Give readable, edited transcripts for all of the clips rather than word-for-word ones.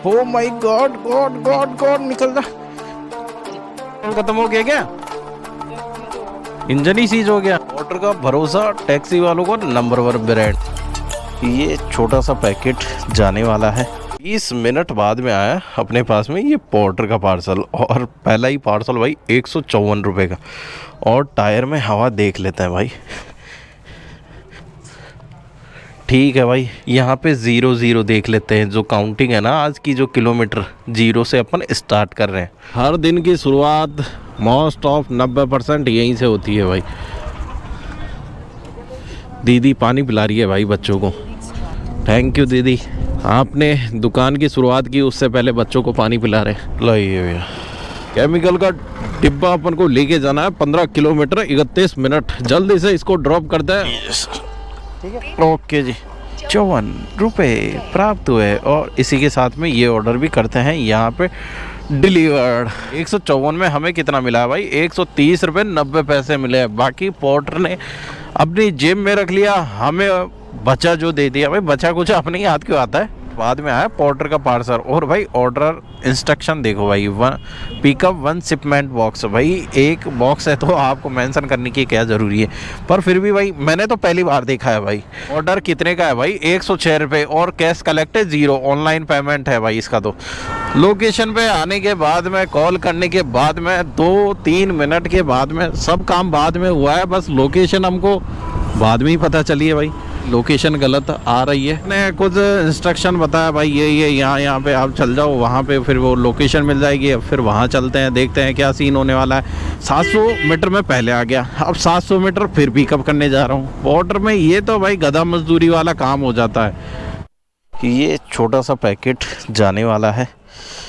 Oh my God God God God, निकल जा। खत्म हो गया क्या? इंजन ही सीज हो गया। ऑर्डर का भरोसा टैक्सी वालों को नंबर 1 ब्रांड। ये छोटा सा पैकेट जाने वाला है। 20 मिनट बाद में आया अपने पास में ये पोर्टर का पार्सल, और पहला ही पार्सल भाई 154 रुपये का। और टायर में हवा देख लेते हैं भाई। ठीक है भाई, यहाँ पे 0-0 देख लेते हैं। जो काउंटिंग है ना आज की, जो किलोमीटर 0 से अपन स्टार्ट कर रहे हैं। हर दिन की शुरुआत मोस्ट ऑफ 90% यहीं से होती है भाई। दीदी पानी पिला रही है भाई बच्चों को। थैंक यू दीदी, आपने दुकान की शुरुआत की, उससे पहले बच्चों को पानी पिला रहे। लाइए भैया, केमिकल का डिब्बा अपन को लेके जाना है 15 किलोमीटर 31 मिनट। जल्दी से इसको ड्रॉप करते हैं। ओके जी, 54 रुपये प्राप्त हुए। और इसी के साथ में ये ऑर्डर भी करते हैं यहाँ पे डिलीवर्ड। 154 में हमें कितना मिला है भाई? 130 रुपये 90 पैसे मिले हैं। बाकी पोर्टर ने अपनी जेब में रख लिया, हमें बचा जो दे दिया भाई। बचा कुछ अपने ही हाथ क्यों आता है। बाद में आया पोर्टर का पार्सल। और भाई ऑर्डर इंस्ट्रक्शन देखो भाई, पिकअप 1 शिपमेंट बॉक्स। भाई एक बॉक्स है तो आपको मेंशन करने की क्या ज़रूरी है, पर फिर भी भाई मैंने तो पहली बार देखा है भाई। ऑर्डर कितने का है भाई? 106 रुपये। और कैश कलेक्ट है 0, ऑनलाइन पेमेंट है भाई इसका। तो लोकेशन पे आने के बाद में, कॉल करने के बाद में, 2-3 मिनट के बाद में, सब काम बाद में हुआ है। बस लोकेशन हमको बाद में ही पता चली है भाई। लोकेशन गलत आ रही है। ने कुछ इंस्ट्रक्शन बताया भाई, ये यहाँ पे आप चल जाओ, वहाँ पे फिर वो लोकेशन मिल जाएगी। फिर वहाँ चलते हैं, देखते हैं क्या सीन होने वाला है। 700 मीटर में पहले आ गया, अब 700 मीटर फिर पिकअप करने जा रहा हूँ। बॉर्डर में ये तो भाई गधा मजदूरी वाला काम हो जाता है। ये छोटा सा पैकेट जाने वाला है।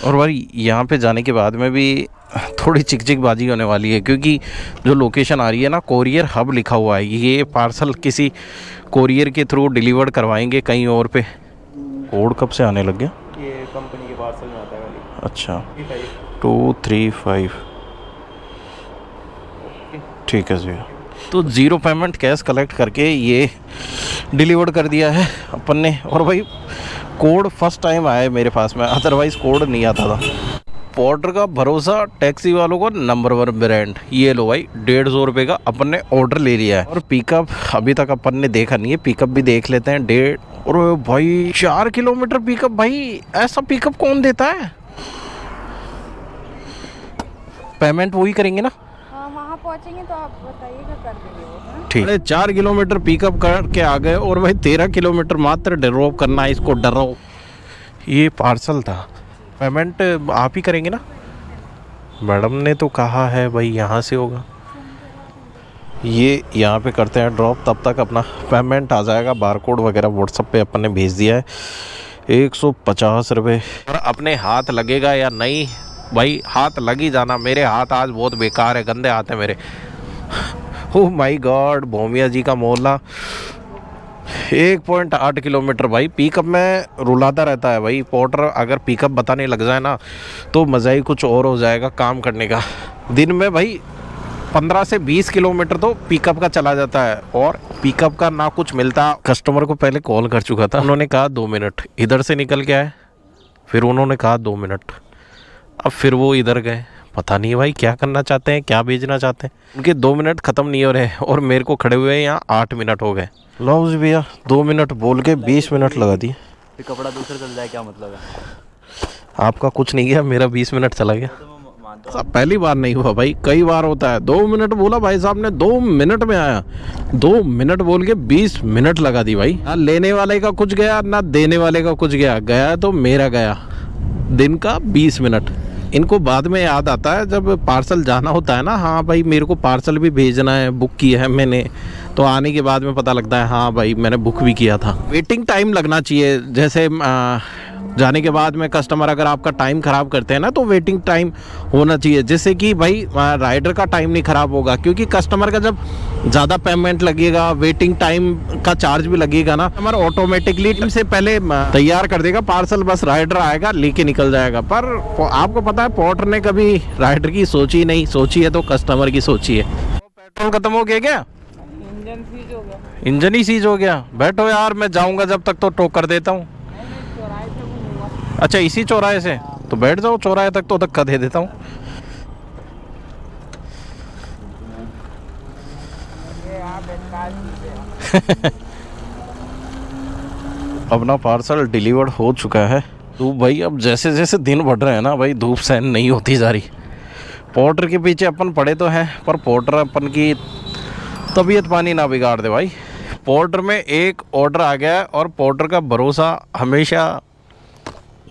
और भाई यहाँ पे जाने के बाद में भी थोड़ी चिकचिकबाजी होने वाली है, क्योंकि जो लोकेशन आ रही है ना, कोरियर हब लिखा हुआ है। ये पार्सल किसी कोरियर के थ्रू डिलीवर करवाएंगे कहीं और पे। कोड कब से आने लग गया? ये कंपनी के पार्सल में आता है वाली। अच्छा, 235 ठीक है जी। तो 0 पेमेंट कैश कलेक्ट करके ये डिलीवर कर दिया है अपन ने। और भाई कोड फर्स्ट टाइम आया है मेरे पास में, अदरवाइज़ कोड नहीं आता था। पोर्टर का भरोसा टैक्सी वालों को नंबर 1 ब्रांड। ये लो भाई 150 रुपये का अपन ने ऑर्डर ले लिया है। और पिकअप अभी तक अपन ने देखा नहीं है, पिकअप भी देख लेते हैं। 1.5 और भाई 4 किलोमीटर पिकअप। भाई ऐसा पिकअप कौन देता है? पेमेंट वही करेंगे ना? हाँ, वहाँ पहुँचेंगे तो आप बताइएगा, कर देंगे वो। ठीक। 4 किलोमीटर पिकअप करके आ गए, और भाई 13 किलोमीटर मात्र ड्रॉप करना है इसको। डरो, ये पार्सल था। पेमेंट आप ही करेंगे ना? मैडम ने तो कहा है भाई यहाँ से होगा। ये यहाँ पे करते हैं ड्रॉप, तब तक अपना पेमेंट आ जाएगा। बारकोड वगैरह व्हाट्सएप पे अपन ने भेज दिया है। 150 रुपये। और अपने हाथ लगेगा या नहीं भाई? हाथ लग ही जाना। मेरे हाथ आज बहुत बेकार है, गंदे हाथ है मेरे। ओह माय गॉड, भोमिया जी का मोहल्ला। 1.8 किलोमीटर भाई। पिकअप में रुलाता रहता है भाई पोर्टर। अगर पिकअप बताने लग जाए ना तो मज़ा ही कुछ और हो जाएगा काम करने का। दिन में भाई 15 से 20 किलोमीटर तो पिकअप का चला जाता है, और पिकअप का ना कुछ मिलता। कस्टमर को पहले कॉल कर चुका था, उन्होंने कहा 2 मिनट। इधर से निकल के आए, फिर उन्होंने कहा 2 मिनट। अब फिर वो इधर गए। पता नहीं भाई क्या करना चाहते हैं, क्या भेजना चाहते हैं। उनके 2 मिनट ख़त्म नहीं हो रहे, और मेरे को खड़े हुए यहाँ 8 मिनट हो गए। लो जी भैया, 2 मिनट बोल के 20 मिनट लगा दिए। फिर कपड़ा दूसरा चल जाए, क्या मतलब है? आपका कुछ नहीं गया, मेरा 20 मिनट चला गया। सब पहली बार नहीं हुआ भाई, कई बार होता है। 2 मिनट बोला भाई साहब ने, 2 मिनट में आया। 2 मिनट बोल के 20 मिनट लगा दी भाई। ना लेने वाले का कुछ गया, ना देने वाले का कुछ गया। गया तो मेरा गया दिन का 20 मिनट। इनको बाद में याद आता है जब पार्सल जाना होता है ना, हाँ भाई मेरे को पार्सल भी भेजना है, बुक किया है मैंने, तो आने के बाद में पता लगता है हाँ भाई मैंने बुक भी किया था। वेटिंग टाइम लगना चाहिए। जैसे जाने के बाद में कस्टमर अगर आपका टाइम ख़राब करते हैं ना, तो वेटिंग टाइम होना चाहिए, जिससे कि भाई राइडर का टाइम नहीं ख़राब होगा। क्योंकि कस्टमर का जब ज़्यादा पेमेंट लगेगा, वेटिंग टाइम का चार्ज भी लगेगा ना, हमारा ऑटोमेटिकली से पहले तैयार कर देगा पार्सल। बस राइडर आएगा लेके निकल जाएगा। पर आपको पता है पोर्टर ने कभी राइडर की सोची नहीं, सोची है तो कस्टमर की सोची है। पेट्रोल खत्म हो गया क्या? इंजन सीज हो गया। इंजन ही सीज हो गया। बैठो यार, मैं जाऊँगा जब तक तो टो कर देता हूँ। अच्छा इसी चौराहे से, तो बैठ जाओ चौराहे तक, तो धक्का दे देता हूँ। अपना पार्सल डिलीवर्ड हो चुका है। तो भाई अब जैसे जैसे दिन बढ़ रहे हैं ना भाई, धूप सहन नहीं होती जा रही। पोर्टर के पीछे अपन पड़े तो हैं, पर पोर्टर अपन की तबीयत पानी ना बिगाड़ दे भाई। पोर्टर में एक ऑर्डर आ गया है और पोर्टर का भरोसा हमेशा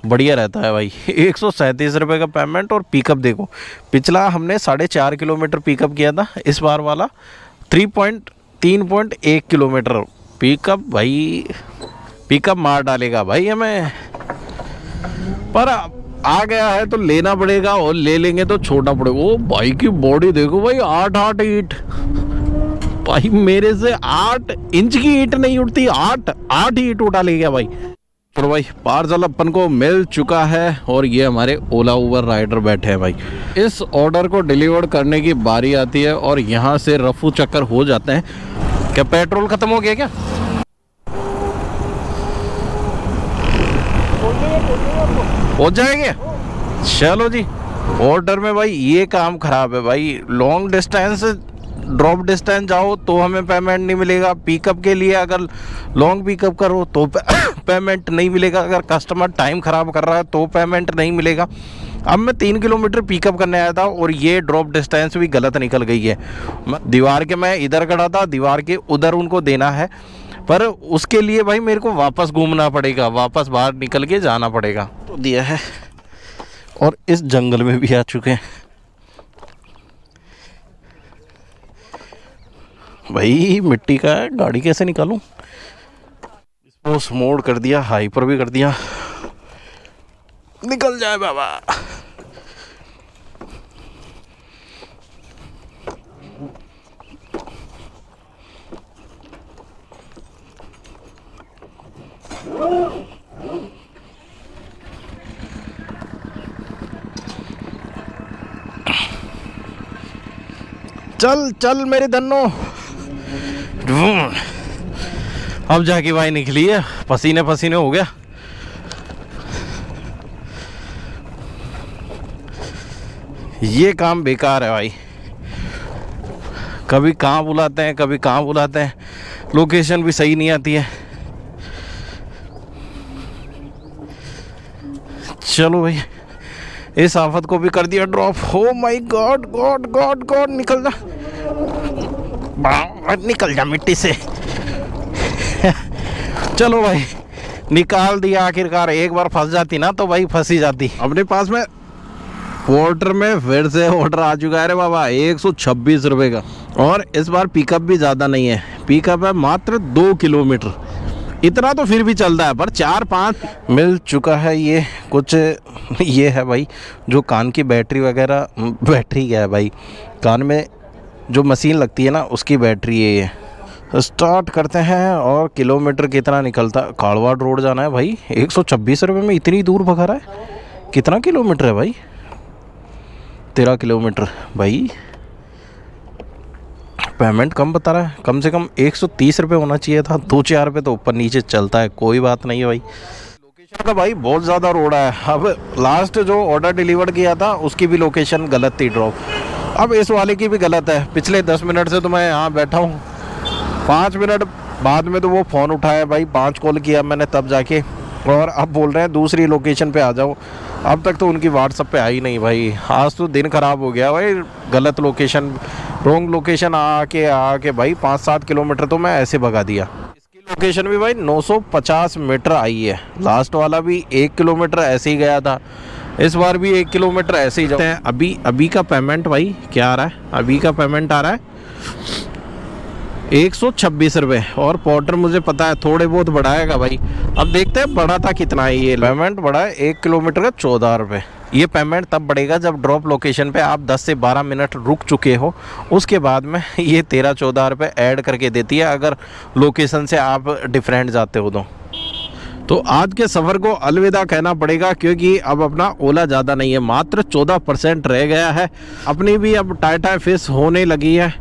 बढ़िया रहता है भाई। 137 रुपये का पेमेंट। और पिकअप देखो, पिछला हमने 4.5 किलोमीटर पिकअप किया था, इस बार वाला 3.1 किलोमीटर पिकअप। भाई पिकअप मार डालेगा भाई हमें, पर आ गया है तो लेना पड़ेगा, और ले लेंगे तो छोड़ना पड़ेगा। ओ भाई की बॉडी देखो भाई, 8 ईंट भाई, मेरे से 8 इंच की ईंट नहीं उठती, 8 ईंट उठा ले गया भाई। तो भाई पार्सल अपन को मिल चुका है, और ये हमारे ओला उबर राइडर बैठे हैं भाई। इस ऑर्डर को डिलीवर करने की बारी आती है, और यहाँ से रफू चक्कर हो जाते हैं। क्या पेट्रोल खत्म हो गया क्या? हो जाएंगे, चलो जी। ऑर्डर में भाई ये काम खराब है भाई, लॉन्ग डिस्टेंस ड्रॉप डिस्टेंस जाओ तो हमें पेमेंट नहीं मिलेगा। पिकअप के लिए अगर लॉन्ग पिकअप करो तो पेमेंट नहीं मिलेगा। अगर कस्टमर टाइम ख़राब कर रहा है तो पेमेंट नहीं मिलेगा। अब मैं 3 किलोमीटर पिकअप करने आया था, और ये ड्रॉप डिस्टेंस भी गलत निकल गई है। दीवार के मैं इधर खड़ा था, दीवार के उधर उनको देना है, पर उसके लिए भाई मेरे को वापस घूमना पड़ेगा, वापस बाहर निकल के जाना पड़ेगा। तो दिया है, और इस जंगल में भी आ चुके हैं भाई। मिट्टी का है, गाड़ी कैसे निकालूं? इसको स्मोड कर दिया, हाइपर भी कर दिया, निकल जाए बाबा। चल चल मेरे धन्नो। अब जाके भाई निकली है, पसीने पसीने हो गया। ये काम बेकार है भाई, कभी कहाँ बुलाते हैं कभी कहाँ बुलाते हैं, लोकेशन भी सही नहीं आती है। चलो भाई, इस आफत को भी कर दिया ड्रॉप। हो my God God God God, निकल जा निकल जा मिट्टी से। चलो भाई निकाल दिया आखिरकार। एक बार फंस जाती ना तो भाई फंसी जाती। अपने पास में पोर्टर में फिर से ऑर्डर आ चुका है रे बाबा, 126 रुपये का। और इस बार पिकअप भी ज़्यादा नहीं है, पिकअप है मात्र 2 किलोमीटर। इतना तो फिर भी चलता है, पर 4-5 मिल चुका है। ये कुछ ये है भाई, जो कान की बैटरी वगैरह, बैटरी क्या है भाई, कान में जो मशीन लगती है ना उसकी बैटरी है ये। स्टार्ट करते हैं। और किलोमीटर कितना निकलता है? काड़वाड़ रोड जाना है भाई, 126 रुपये में इतनी दूर भगा रहा है। कितना किलोमीटर है भाई? 13 किलोमीटर भाई। पेमेंट कम बता रहा है, कम से कम 130 रुपये होना चाहिए था। 2-4 रुपये तो ऊपर नीचे चलता है, कोई बात नहीं है भाई। लोकेशन का भाई बहुत ज़्यादा रोड है। अब लास्ट जो ऑर्डर डिलीवर किया था उसकी भी लोकेशन गलत थी ड्रॉप, अब इस वाले की भी गलत है। पिछले 10 मिनट से तो मैं यहाँ बैठा हूँ, 5 मिनट बाद में तो वो फ़ोन उठाया भाई, 5 कॉल किया मैंने तब जाके, और अब बोल रहे हैं दूसरी लोकेशन पे आ जाओ। अब तक तो उनकी व्हाट्सएप पे आई नहीं भाई। आज तो दिन ख़राब हो गया भाई, गलत लोकेशन, रॉन्ग लोकेशन आके भाई 5-7 किलोमीटर तो मैं ऐसे भगा दिया। इसकी लोकेशन भी भाई 950 मीटर आई है। लास्ट वाला भी 1 किलोमीटर ऐसे ही गया था, इस बार भी 1 किलोमीटर ऐसे ही जाते हैं। अभी का पेमेंट भाई क्या आ रहा है? अभी का पेमेंट आ रहा है 126 रुपये, और पोर्टर मुझे पता है थोड़े बहुत बढ़ाएगा भाई। अब देखते हैं बढ़ा था कितना है। ये पेमेंट बढ़ा है 1 किलोमीटर का 14 रुपये। ये पेमेंट तब बढ़ेगा जब ड्रॉप लोकेशन पे आप 10 से 12 मिनट रुक चुके हो, उसके बाद में ये 13-14 रुपये ऐड करके देती है, अगर लोकेशन से आप डिफरेंट जाते हो तो आज के सफ़र को अलविदा कहना पड़ेगा, क्योंकि अब अपना ओला ज़्यादा नहीं है, मात्र 14% रह गया है। अपनी भी अब टाटा फेस होने लगी है।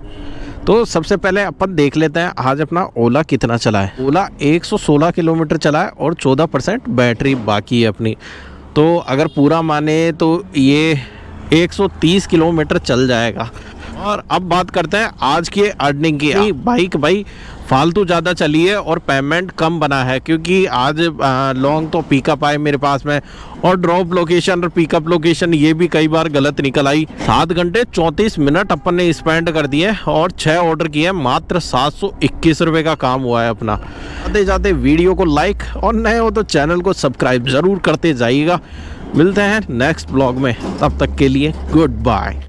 तो सबसे पहले अपन देख लेते हैं आज अपना ओला कितना चला है। ओला 116 किलोमीटर चला है और 14% बैटरी बाकी है अपनी। तो अगर पूरा माने तो ये 130 किलोमीटर चल जाएगा। और अब बात करते हैं आज की अर्निंग की। बाइक भाई फालतू ज़्यादा चली है और पेमेंट कम बना है, क्योंकि आज लॉन्ग तो पिकअप आए मेरे पास में, और ड्रॉप लोकेशन और पिकअप लोकेशन ये भी कई बार गलत निकल आई। 7 घंटे 34 मिनट अपन ने स्पेंड कर दिए और 6 ऑर्डर किए, मात्र 721 रुपये का काम हुआ है अपना। आते जाते वीडियो को लाइक और नए हो तो चैनल को सब्सक्राइब ज़रूर करते जाइएगा। मिलते हैं नेक्स्ट ब्लॉग में, तब तक के लिए गुड बाय।